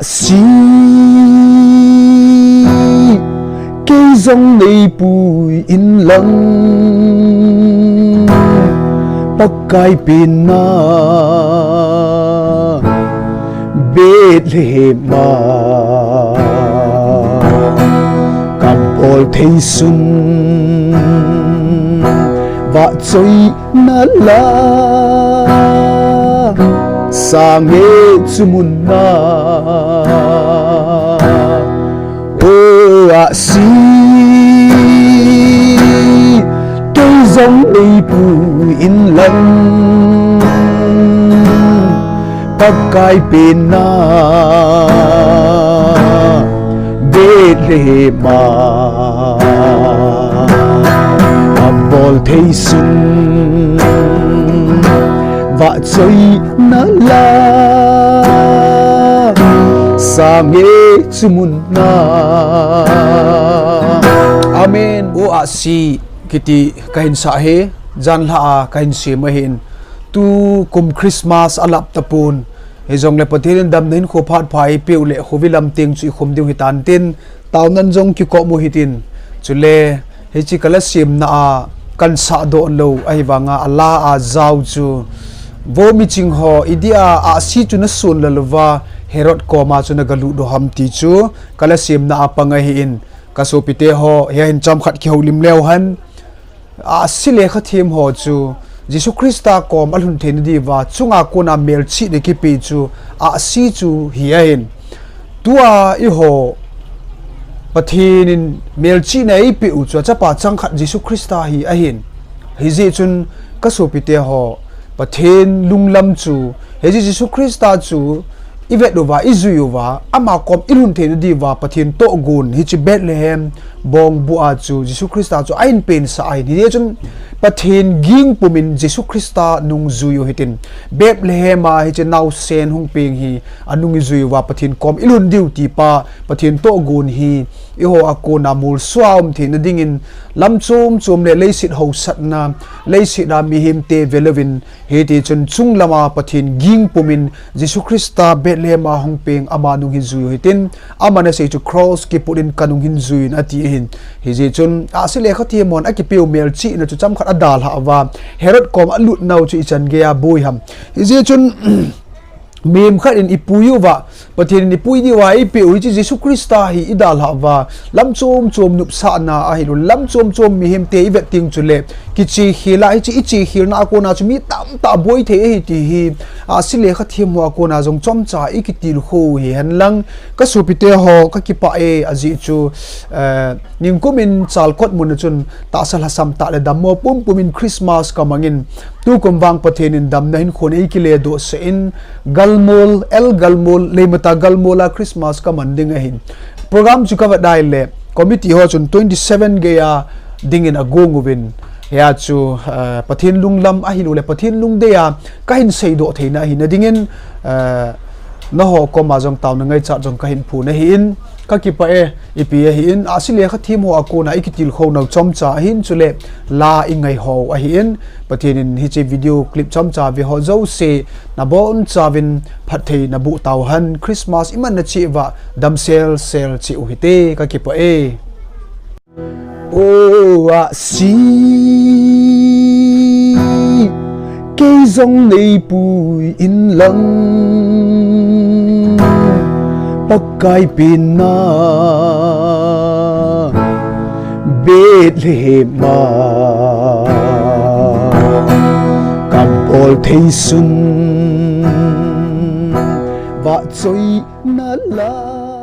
si cây dòng này bùi in lăng bắc cai pin na Bethlehem cầm bol thấy xuân và chơi na la sang nghe chumun na o si cây dòng này bùi in lăng bắc cai pin na Bethlehem cầm bol thấy xuân và chơi na la sang nghe chumun na amen o si kiti kahin sa he jan la kahin se mahin tu kum Christmas alap tapun he jong le pathin dam nin kho phat phai peu le hovilam ting chu khom diu hitan tin taunan jong ki ko mu hitin chule he chi kala sim na kan sa do lo ai wanga ala a zau chu vo mi ching ho idia a si chu na sun la lova herod ko ma chu na galu do ham ti chu kala sim na apanga hi in kasopite ho he hin cham khat ki holim lew han a si le kha thim ho chu Jisu Krista ko malhun the di wa chunga ko na mel chi de ki pi chu a si chu hi in tua i ho pathin mel chi nei pi u chu cha pa chang khat Jisu Krista hi a hin hi ji chun kasopite ho pathin lunglam chu he Jisu Krista chu ivet dova izuyuwa ama kom ilun the di wa pathin to gun hi chi Bethlehem bong bua chu Jisu Krista chu ain pen sa ai ni chun pathin ging pumin Jisu Krista nung zuyu hitin Bethlehem a hi che nau sen hung ping hi anung izuyuwa pathin kom ilun diu ti pa pathin to gun hi i ho akona mul swam thin dingin lamchum chum le leisit ho satna leisit da mi him te velovin he ti chun chung lama pathin ging pumin Jisu Krista Bethlehem a hung ping ama nung hi zuyu hitin amana se chu cross ki put in kanung hin zuin ati hin hi je chun asile khati mon akipiu mel chi na chu cham khat adal ha wa herod kom alut nau chu ichan ge ya boy ham hi je chun mem khat in ipuyu wa pathin ni pui di wa ipi uri chi Jisu Krista hi idal ha wa lam chom chom nup sa na a hi lam chom chom mi him te ivet ting chule ki chi khila hi chi ichi khir na ko na chu mi tam ta boy the hi ti hi a sile kha thim wa ko na jong chom cha ikitil kho hi han lang ka supite ho ka ki pa e aji chu ning kumin chal kot mun chun ta sal hasam ta le dam mo pum pumin Christmas ka mangin tu kumwang pathin in dam na hin khon ei ki le do se in galmol el galmol le mata galmola Christmas ka manding a hin program chu ka dai le committee ho chun 27 ge ya dingin agongubin ya chu pathin lunglam a hin le pathin lungde ya ka hin sei do theina hin dingin na ho ko ma jong taw na ngai cha jong ka hin phu na hin ka ki pa e ipi hi in asile kha thim ho akona ikitil kho na chom cha hin chule la ingai ho a hi in pathin in hi che video clip chom cha vi ho zo se na bon chawin phathei na bu taw han Christmas iman na chi wa dam sel chi u hi te ka ki pa e o a si cây dòng này bùi in lăng bắc cai pin na Bethlehem cầm bol thấy xuân và chơi na la